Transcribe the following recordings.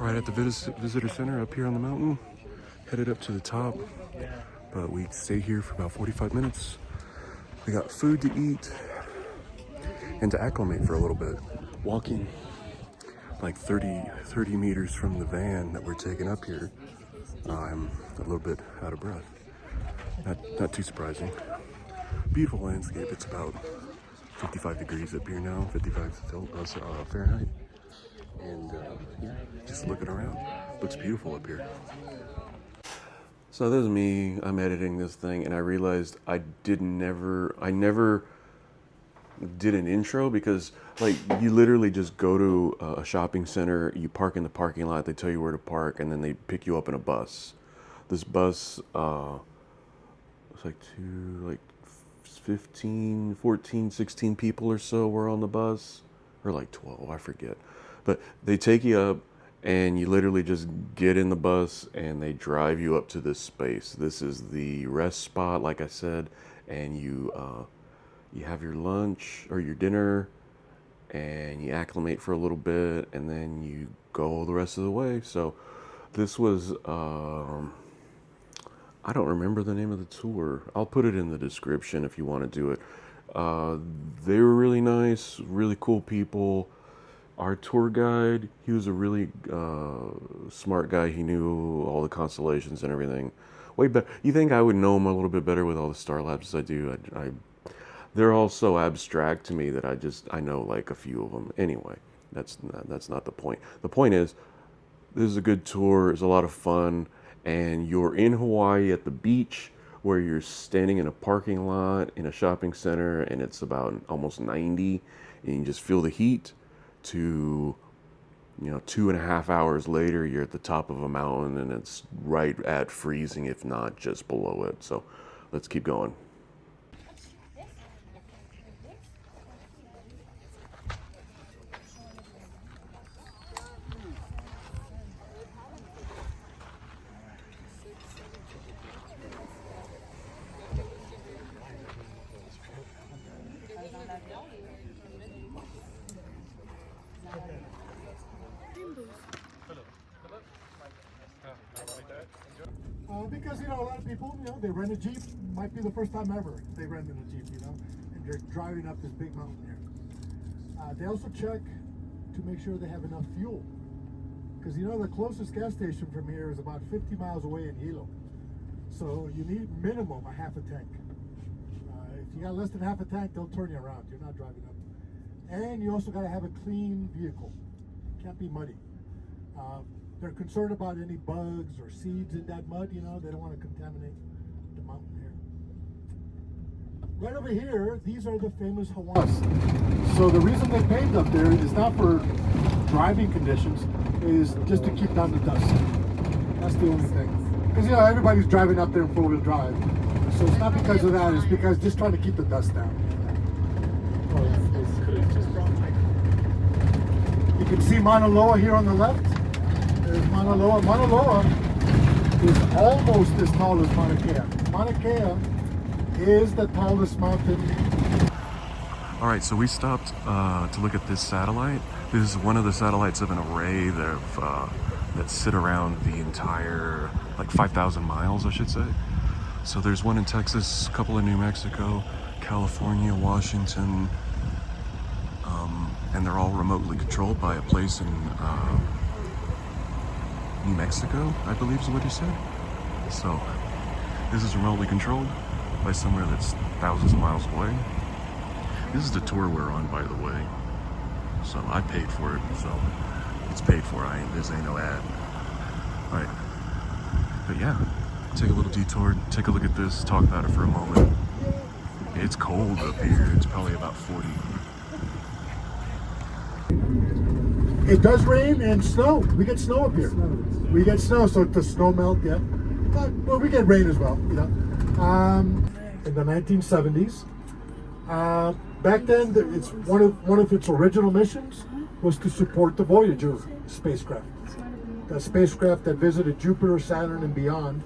right at the visitor center up here on the mountain. Headed up to the top, but we stay here for about 45 minutes. We got food to eat and to acclimate for a little bit. Walking like 30 meters from the van that we're taking up here, I'm a little bit out of breath. Not too surprising. Beautiful landscape. It's about 55 degrees up here now, 55 Fahrenheit. And yeah, just looking around. Looks beautiful up here. So this is me. I'm editing this thing, and I realized I never did an intro, because like you literally just go to a shopping center, you park in the parking lot, they tell you where to park, and then they pick you up in a bus. This bus, it's like 15, 14, 16 people or so were on the bus, or like 12, I forget. But they take you up, and you literally just get in the bus, and they drive you up to this space. This is the rest spot, like I said, and you have your lunch or your dinner, and you acclimate for a little bit, and then you go the rest of the way. So this was, I don't remember the name of the tour. I'll put it in the description if you want to do it. They were really nice, really cool people. Our tour guide, he was a really smart guy. He knew all the constellations and everything. Way better. You think I would know him a little bit better with all the star labs as I do? They're all so abstract to me that I know like a few of them. Anyway, that's not the point. The point is, this is a good tour. It's a lot of fun, and you're in Hawaii at the beach, where you're standing in a parking lot in a shopping center, and it's about almost 90, and you just feel the heat. To 2.5 hours later, you're at the top of a mountain, and it's right at freezing, if not just below it. So let's keep going. Because, a lot of people, they rent a Jeep. Might be the first time ever they rented a Jeep, and they're driving up this big mountain here. They also check to make sure they have enough fuel. Because, the closest gas station from here is about 50 miles away in Hilo. So you need minimum a half a tank. If you got less than half a tank, they'll turn you around. You're not driving up. And you also got to have a clean vehicle. Can't be muddy. They're concerned about any bugs or seeds in that mud, they don't want to contaminate the mountain here. Right over here, these are the famous Hawaiians. So the reason they paved up there is not for driving conditions, is just to keep down the dust. That's the only thing. Because, everybody's driving up there in four-wheel drive. So it's not because of that, it's because just trying to keep the dust down. You can see Mauna Loa here on the left. There's Mauna Loa. Mauna Loa is almost as tall as Mauna Kea. Mauna Kea is the tallest mountain. All right, so we stopped to look at this satellite. This is one of the satellites of an array that sit around the entire, 5,000 miles, I should say. So there's one in Texas, a couple in New Mexico, California, Washington, and they're all remotely controlled by a place in New Mexico, I believe is what he said. So this is remotely controlled by somewhere that's thousands of miles away. This is the tour we're on, by the way. So I paid for it, so it's paid for. This ain't no ad. All right, but yeah, take a little detour, take a look at this, talk about it for a moment. It's cold up here. It's probably about 40. It does rain and snow. We get snow up here. We get snow, so the snow melt, yeah. But we get rain as well, In the 1970s, back then, it's one of its original missions was to support the Voyager spacecraft. The spacecraft that visited Jupiter, Saturn, and beyond.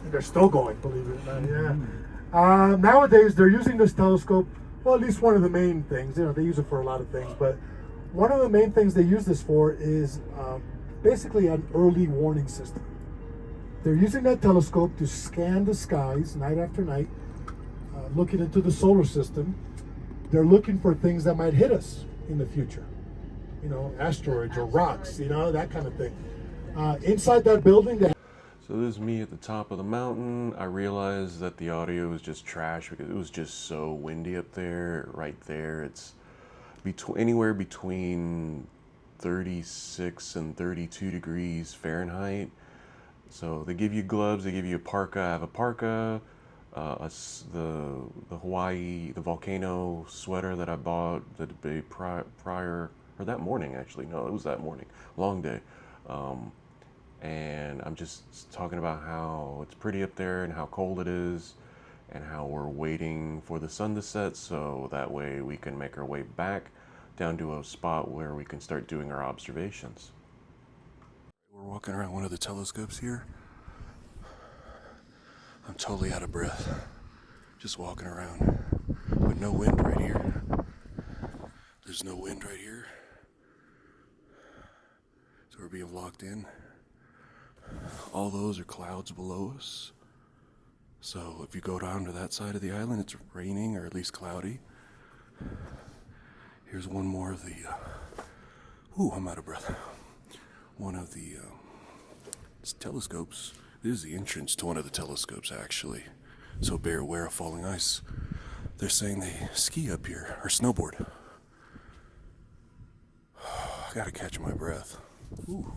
And they're still going, believe it or not. Yeah. Nowadays, they're using this telescope. Well, at least one of the main things. They use it for a lot of things, but one of the main things they use this for is basically an early warning system. They're using that telescope to scan the skies night after night, looking into the solar system. They're looking for things that might hit us in the future. You know, asteroids or rocks, you know, that kind of thing. Inside that building, So this is me at the top of the mountain. I realized that the audio was just trash because it was just so windy up there. Right there, it's anywhere between 36 and 32 degrees Fahrenheit. So they give you gloves, they give you a parka. I have a parka, the Hawaii, the volcano sweater that I bought the day prior, or that morning actually. No, it was that morning. Long day. And I'm just talking about how it's pretty up there and how cold it is and how we're waiting for the sun to set so that way we can make our way back down to a spot where we can start doing our observations. We're walking around one of the telescopes here. I'm totally out of breath, just walking around, but no wind right here. There's no wind right here, so we're being locked in. All those are clouds below us. So if you go down to that side of the island, it's raining or at least cloudy. Here's one more of the, I'm out of breath. One of the telescopes. This is the entrance to one of the telescopes actually. So bear aware of falling ice. They're saying they ski up here, or snowboard. I gotta catch my breath. Ooh.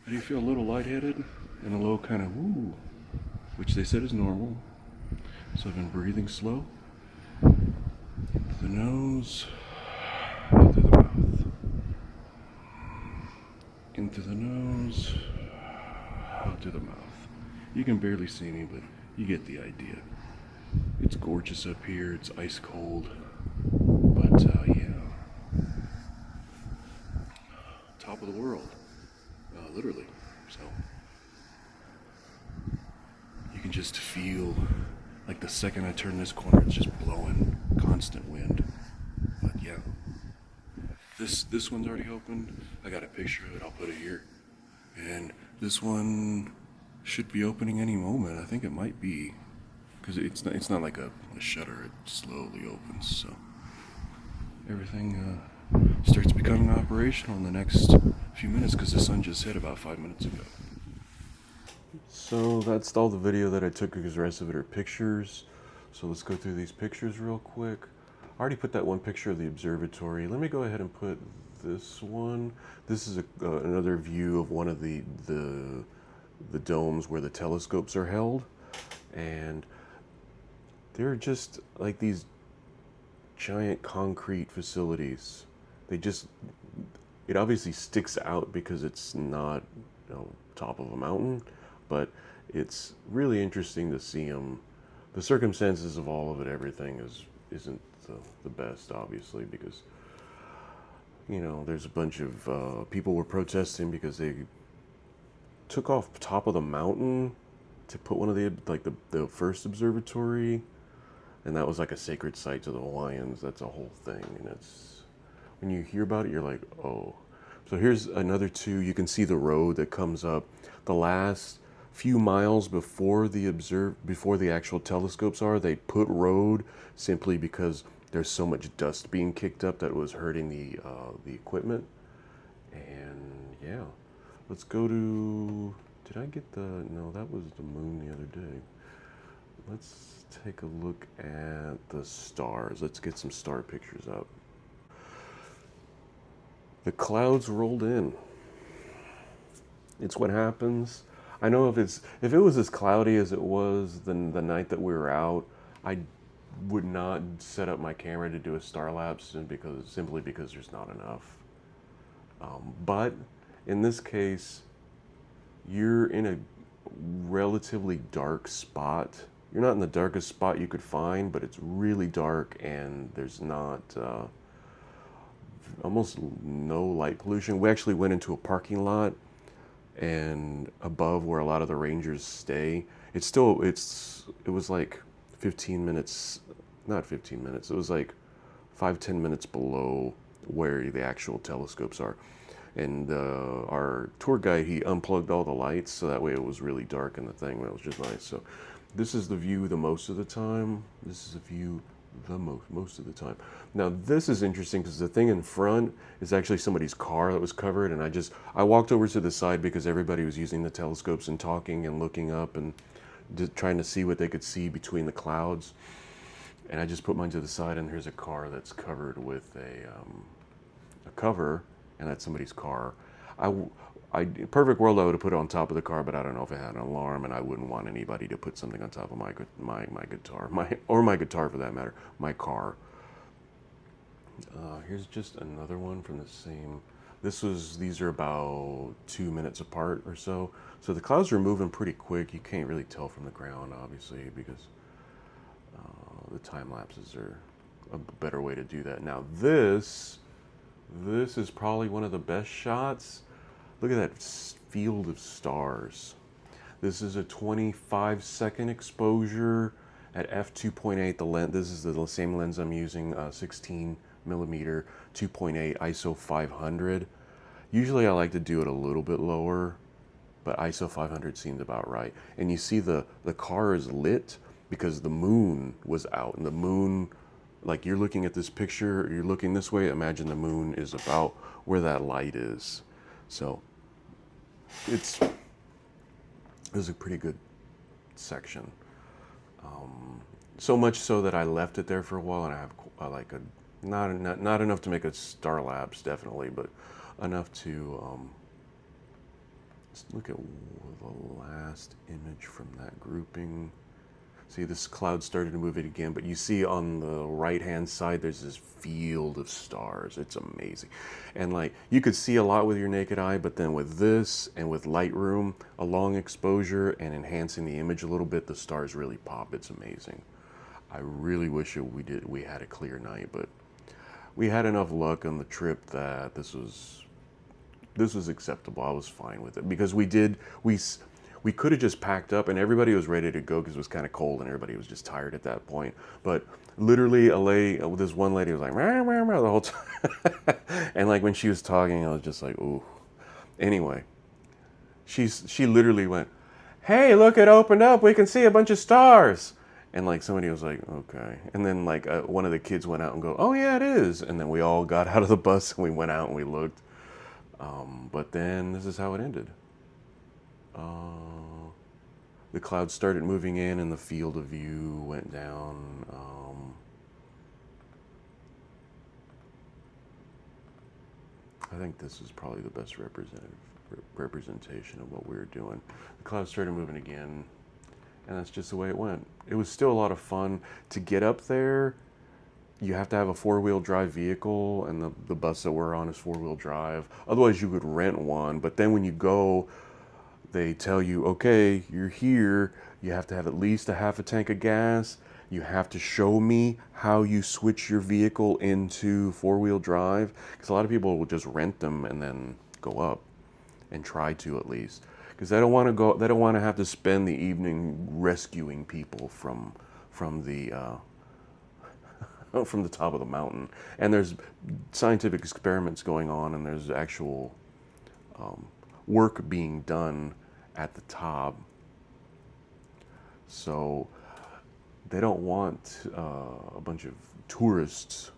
I do feel a little lightheaded and a low kind of woo, which they said is normal. So I've been breathing slow. Into the nose, into the mouth. Into the nose, into the mouth. You can barely see me, but you get the idea. It's gorgeous up here, it's ice cold, but yeah. Top of the world. Literally. So you can just feel like the second I turn this corner, it's just blowing constant wind. But yeah, this one's already opened. I got a picture of it. I'll put it here. And this one should be opening any moment. I think it might be because it's not like a shutter. It slowly opens. So everything starts becoming operational in the next few minutes because the sun just hit about 5 minutes ago. So that's all the video that I took because the rest of it are pictures. So let's go through these pictures real quick. I already put that one picture of the observatory. Let me go ahead and put this one. This is another view of one of the domes where the telescopes are held. And they're just like these giant concrete facilities. It obviously sticks out because it's not, top of a mountain, but it's really interesting to see them. The circumstances of all of it, everything isn't the best, obviously, because there's a bunch of people were protesting because they took off top of the mountain to put one of the first observatory, and that was like a sacred site to the Hawaiians. That's a whole thing, and it's. When you hear about it, you're like, oh. So here's another two. You can see the road that comes up. The last few miles before the actual telescopes they put road simply because there's so much dust being kicked up that was hurting the equipment. And yeah, let's go to. Did I get no, that was the moon the other day. Let's take a look at the stars. Let's get some star pictures up. The clouds rolled in. It's what happens. I know if it was as cloudy as it was the night that we were out, I would not set up my camera to do a star lapse simply because there's not enough. But in this case, you're in a relatively dark spot. You're not in the darkest spot you could find, but it's really dark and there's not almost no light pollution. We actually went into a parking lot, and above where a lot of the rangers stay, it was like 15 minutes, not 15 minutes, it was like 5-10 minutes below where the actual telescopes are. And our tour guide, he unplugged all the lights, so that way it was really dark in the thing. That was just nice. So this is the view the most of the time. This is the view the most of the time. Now this is interesting because the thing in front is actually somebody's car that was covered, and I walked over to the side because everybody was using the telescopes and talking and looking up and just trying to see what they could see between the clouds. And I just put mine to the side, and here's a car that's covered with a cover, and that's somebody's car. In perfect world, I would have put it on top of the car, but I don't know if it had an alarm, and I wouldn't want anybody to put something on top of my guitar, my guitar for that matter, my car. Here's just another one from the same. These are about 2 minutes apart or so. So the clouds are moving pretty quick. You can't really tell from the ground, obviously, because the time lapses are a better way to do that. Now this is probably one of the best shots. Look at that field of stars. This is a 25-second exposure at f2.8. The lens. This is the same lens I'm using, 16 millimeter, 2.8 ISO 500. Usually I like to do it a little bit lower, but ISO 500 seems about right. And you see the car is lit because the moon was out, and the moon, like you're looking at this picture, you're looking this way, imagine the moon is about where that light is. So it's a pretty good section. So much so that I left it there for a while, and I have like not enough to make a star lapse, definitely, but enough to let's look at the last image from that grouping. See, this cloud started to move it again, but you see on the right-hand side, there's this field of stars. It's amazing. And like, you could see a lot with your naked eye, but then with this and with Lightroom, a long exposure and enhancing the image a little bit, the stars really pop. It's amazing. I really wish we had a clear night, but we had enough luck on the trip that this was acceptable. I was fine with it because we could have just packed up and everybody was ready to go because it was kind of cold and everybody was just tired at that point. But literally, this one lady was like, rah, rah, rah, the whole time. And like when she was talking, I was just like, ooh. Anyway, she literally went, hey, look, it opened up. We can see a bunch of stars. And like somebody was like, okay. And then like one of the kids went out and go, oh yeah, it is. And then we all got out of the bus and we went out and we looked. But then this is how it ended. The clouds started moving in and the field of view went down. I think this is probably the best representation of what we were doing. The clouds started moving again, and that's just the way it went. It was still a lot of fun. To get up there, you have to have a four-wheel drive vehicle, and the bus that we're on is four-wheel drive. Otherwise, you could rent one, but then when you go, they tell you, okay, you're here, you have to have at least a half a tank of gas. You have to show me how you switch your vehicle into four-wheel drive. Because a lot of people will just rent them and then go up and try to at least. Because they don't want to go, they don't want to have to spend the evening rescuing people from the from the top of the mountain. And there's scientific experiments going on, and there's actual work being done at the top. So they don't want a bunch of tourists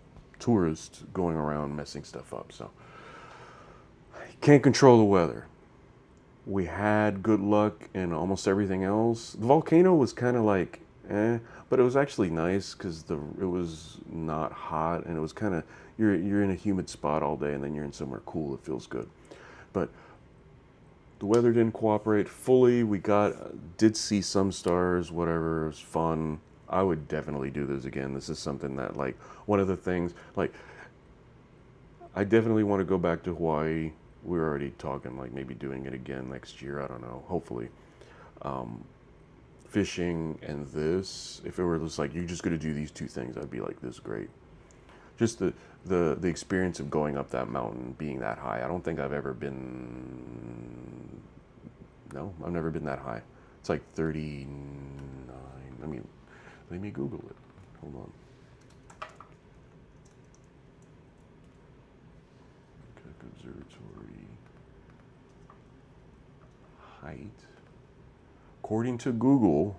going around messing stuff up. So you can't control the weather. We had good luck in almost everything else. The volcano was kind of like but it was actually nice because it was not hot, and it was kind of, you're in a humid spot all day and then you're in somewhere cool. It feels good. But the weather didn't cooperate fully. We did see some stars, whatever. It was fun. I would definitely do this again. This is something that, like, one of the things, like, I definitely want to go back to Hawaii. We're already talking, like, maybe doing it again next year. I don't know. Hopefully. Fishing and this, if it were just like, you're just going to do these two things, I'd be like, this is great. Just the experience of going up that mountain, being that high. I don't think I've ever been, no, I've never been that high. It's like 39, let me Google it. Hold on. Observatory. Height. According to Google,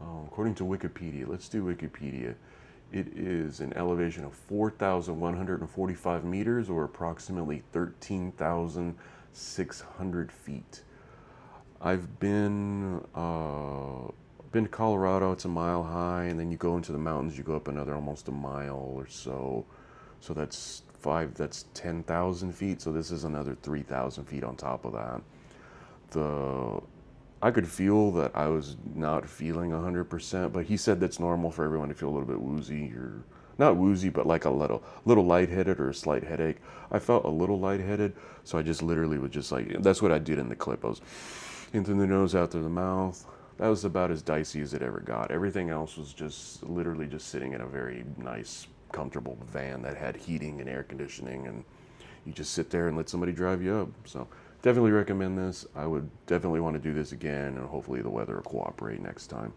according to Wikipedia, let's do Wikipedia. It is an elevation of 4,145 meters, or approximately 13,600 feet. I've been to Colorado. It's a mile high, and then you go into the mountains. You go up another almost a mile or so. So that's 10,000 feet. So this is another 3,000 feet on top of that. I could feel that I was not feeling 100%, but he said that's normal for everyone to feel a little bit woozy, or not woozy, but like a little lightheaded or a slight headache. I felt a little lightheaded, so I just literally was just like, that's what I did in the clip. I was in through the nose, out through the mouth. That was about as dicey as it ever got. Everything else was just literally just sitting in a very nice, comfortable van that had heating and air conditioning, and you just sit there and let somebody drive you up. So definitely recommend this. I would definitely want to do this again, and hopefully the weather will cooperate next time.